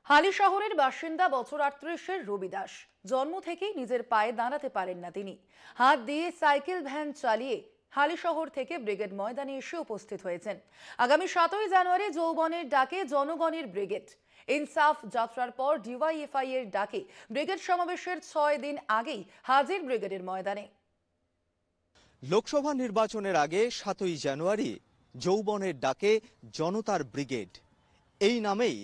হালি শহরের বাসিন্দা বছর ৩৮-এর রবি দাস জন্ম থেকেই নিজের পায়ে দাঁড়াতে পারেন না। তিনি হাত দিয়ে সাইকেল ভ্যান চালিয়ে হালি শহর থেকে ব্রিগেড ময়দানে এসে উপস্থিত হয়েছেন। আগামী ৭ই জানুয়ারি যৌবনের ডাকে জনগণের ব্রিগেড ইনসাফ যাত্রার পর ডিওয়াইএফআই এর ডাকে ব্রিগেড সমাবেশের ৬ দিন আগেই হাজির ব্রিগেডের ময়দানে। লোকসভা নির্বাচনের আগে ৭ই জানুয়ারি যৌবনের ডাকে জনতার ব্রিগেড, এই নামেই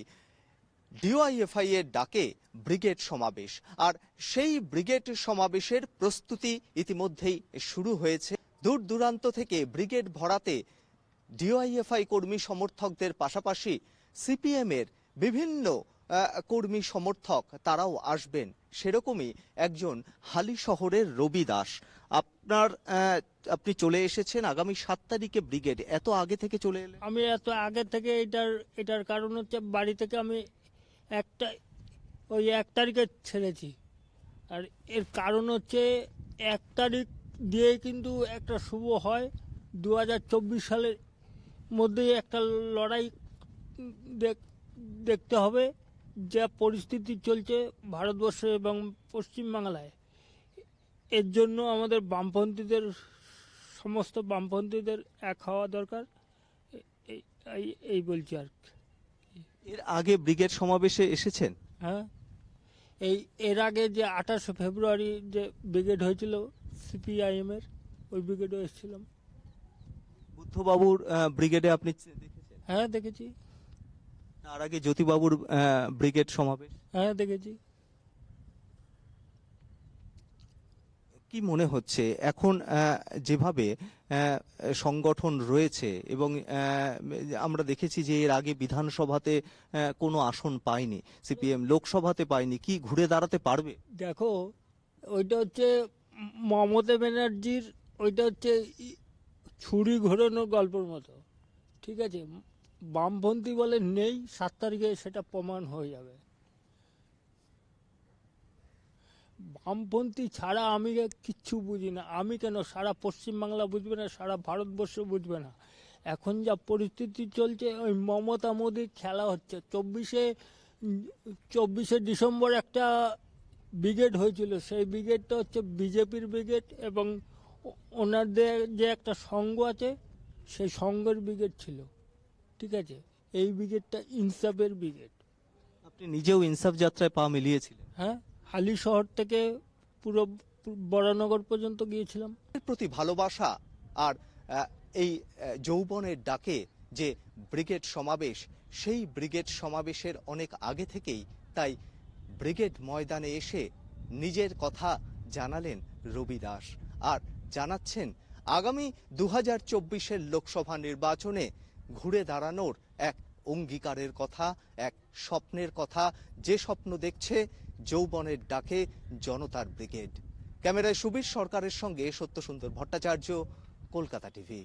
ডিওয়াইএফআই এর ডাকে ব্রিগেড সমাবেশ। আর সেই ব্রিগেড সমাবেশের প্রস্তুতি ইতিমধ্যেই শুরু হয়েছে। দূর দূরান্ত থেকে ব্রিগেড ভরাতে ডিওয়াইএফআই কর্মী সমর্থকদের পাশাপাশি সিপিএম এর বিভিন্ন কর্মী সমর্থক তারাও আসবেন। সেরকমই একজন হালি শহরের রবি দাস। আপনি চলে এসেছেন আগামী ৭ তারিখে ব্রিগেড, এত আগে থেকে চলে এলেন? আমি এত আগে থেকে এটার কারণ হচ্ছে বাড়ি থেকে আমি ওই ১ তারিখে ছেড়েছি। আর এর কারণ হচ্ছে ১ তারিখ দিয়ে কিন্তু একটা শুভ হয় ২০২৪ সালের মধ্যেই একটা লড়াই দেখতে হবে। যা পরিস্থিতি চলছে ভারতবর্ষে এবং পশ্চিমবাংলায়, এর জন্য আমাদের সমস্ত বামপন্থীদের এক হওয়া দরকার। এই বলছি আর কি। এর আগে ব্রিগেড সমাবেশে এসেছেন? হ্যাঁ, এর আগে যে ২৮ ফেব্রুয়ারি যে ব্রিগেড হয়েছিল সিপিআইএম এর, ওই ব্রিগেডে এসেছিলাম। বুদ্ধবাবুর ব্রিগেডে আপনি দেখেছেন? হ্যাঁ, দেখেছি। তার আগে জ্যোতিবাবুর ব্রিগেড সমাবেশ? হ্যাঁ, দেখেছি। কি মনে হচ্ছে এখন যেভাবে সংগঠন রয়েছে এবং আমরা দেখেছি যে এর আগে বিধানসভাতে কোনো আসন পায়নি সিপিএম, লোকসভাতে পায়নি, কি ঘুরে দাঁড়াতে পারবে? দেখো, ওইটা হচ্ছে মমতা ব্যানার্জির, ওইটা হচ্ছে ছুরি ঘোরানোর গল্পের মতো। ঠিক আছে, বামপন্থী বলে নেই, ৭ তারিখে সেটা প্রমাণ হয়ে যাবে। বামপন্থী ছাড়া আমি কিচ্ছু বুঝি না। আমি কেন, সারা পশ্চিমবাংলা বুঝবে না, সারা ভারতবর্ষ বুঝবে না। এখন যা পরিস্থিতি চলছে, ওই মমতা মোদির খেলা হচ্ছে। ২৪শে ডিসেম্বর একটা ব্রিগেড হয়েছিল, সেই ব্রিগেডটা হচ্ছে বিজেপির ব্রিগেড এবং ওনাদের যে একটা সংঘ আছে সেই সংঘের ব্রিগেড ছিল। ঠিক আছে, এই ব্রিগেডটা ইনসাফের ব্রিগেড। আপনি নিজেও ইনসাফ যাত্রায় পা মিলিয়েছিলেন? হ্যাঁ, হালি শহর থেকে পুরো বরানগর পর্যন্ত গিয়েছিলাম। এর প্রতি ভালোবাসা আর এই যৌবনের ডাকে যে ব্রিগেড সমাবেশ, সেই ব্রিগেড সমাবেশের অনেক আগে থেকেই তাই ব্রিগেড ময়দানে এসে নিজের কথা জানালেন রবি দাস। আর জানাচ্ছেন আগামী ২০২৪-এর লোকসভা নির্বাচনে ঘুরে দাঁড়ানোর এক অঙ্গীকারের কথা, এক স্বপ্নের কথা, যে স্বপ্ন দেখছে যৌবনের ডাকে জনতার ব্রিগেড। ক্যামেরায় সুবীর সরকারের সঙ্গে সত্যসুন্দর ভট্টাচার্য, কলকাতা টিভি।